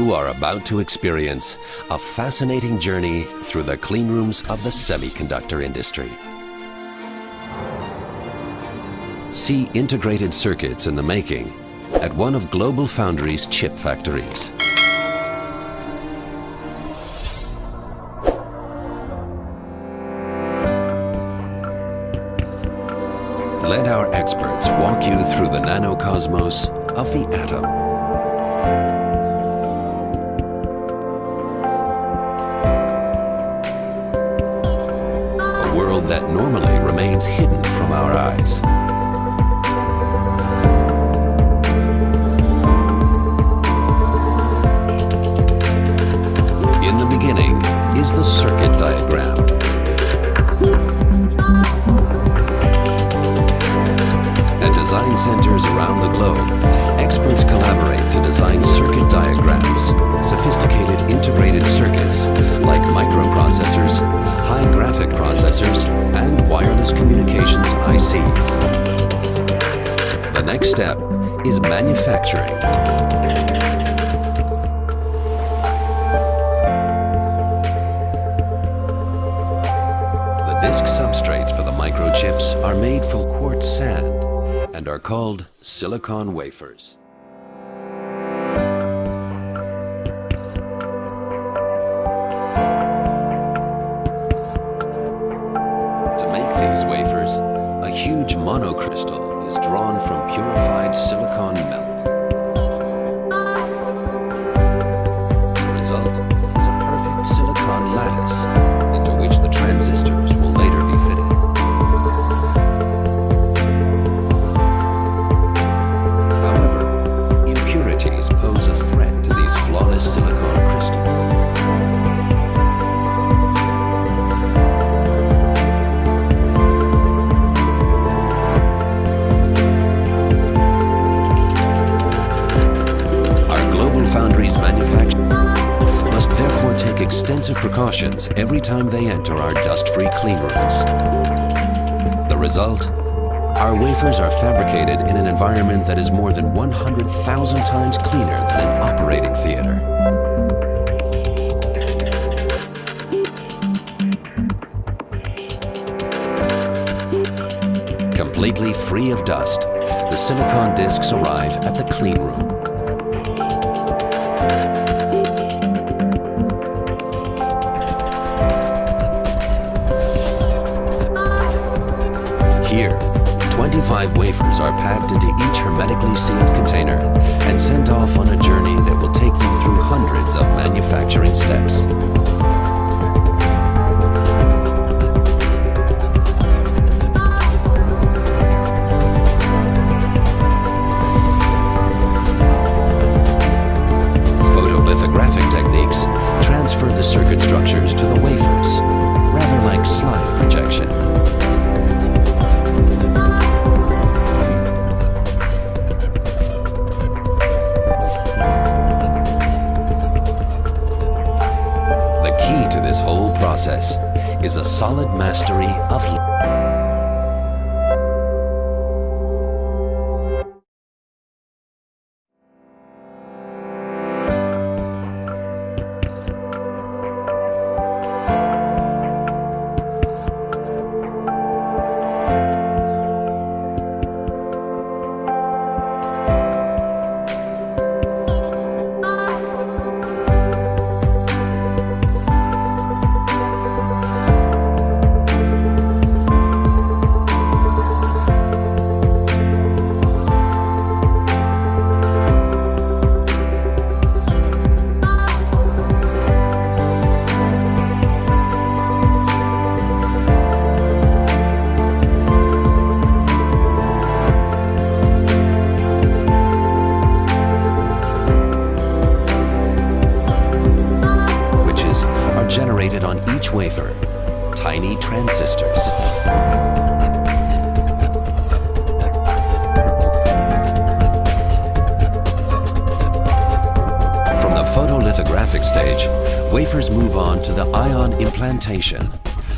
You are about to experience a fascinating journey through the clean rooms of the semiconductor industry. See integrated circuits in the making at one of GlobalFoundries' chip factories. Let our experts walk you through the nanocosmos of the atom. A world that normally remains hidden from our eyes. In the beginning is the circuit diagram. At design centers around the globe, experts collaborate to design circuit diagrams, sophisticated integrated circuits like microprocessors, high graphic processors, and wireless communications ICs. The next step is manufacturing. The disk substrates for the microchips are made from quartz sand and are called silicon wafers. To make these wafers, a huge monocrystal is drawn from purified silicon melt. The result is a perfect silicon lattice into which the transistors will later be fitted. Pose a threat to these flawless silicon crystals. Our GlobalFoundries manufacturer must therefore take extensive precautions every time they enter our dust-free clean rooms. The result? Our wafers are fabricated in an environment that is more than 100,000 times cleaner than an operating theater. Completely free of dust, the silicon discs arrive at the clean room. Here, 25 wafers are packed into each hermetically sealed container and sent off on a journey that will take them through hundreds of manufacturing steps. Photolithographic techniques transfer the circuit structures to the wafers, rather like slide projection. This whole process is a solid mastery of generated on each wafer, tiny transistors. From the photolithographic stage, wafers move on to the ion implantation,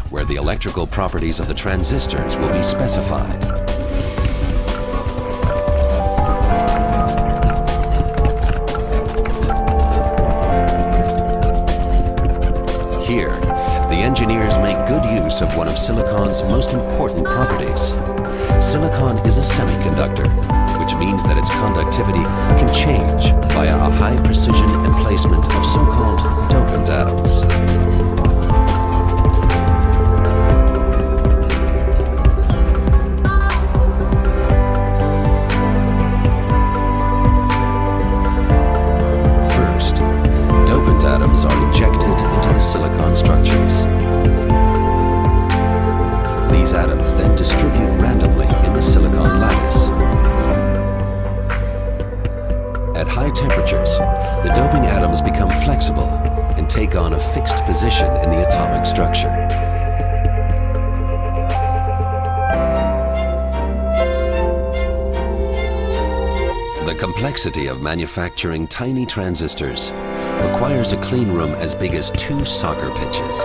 where the electrical properties of the transistors will be specified. good use of one of silicon's most important properties. Silicon is a semiconductor, which means that its conductivity can change via a high precision emplacement of so-called dopant atoms. First, dopant atoms are injected into the silicon structures. These atoms then distribute randomly in the silicon lattice. At high temperatures, the doping atoms become flexible and take on a fixed position in the atomic structure. The complexity of manufacturing tiny transistors requires a clean room as big as 2 soccer pitches.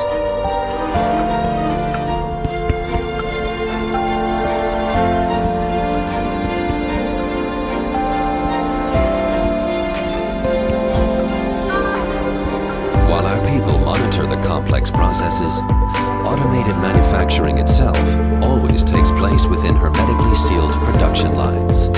While our people monitor the complex processes, automated manufacturing itself always takes place within hermetically sealed production lines.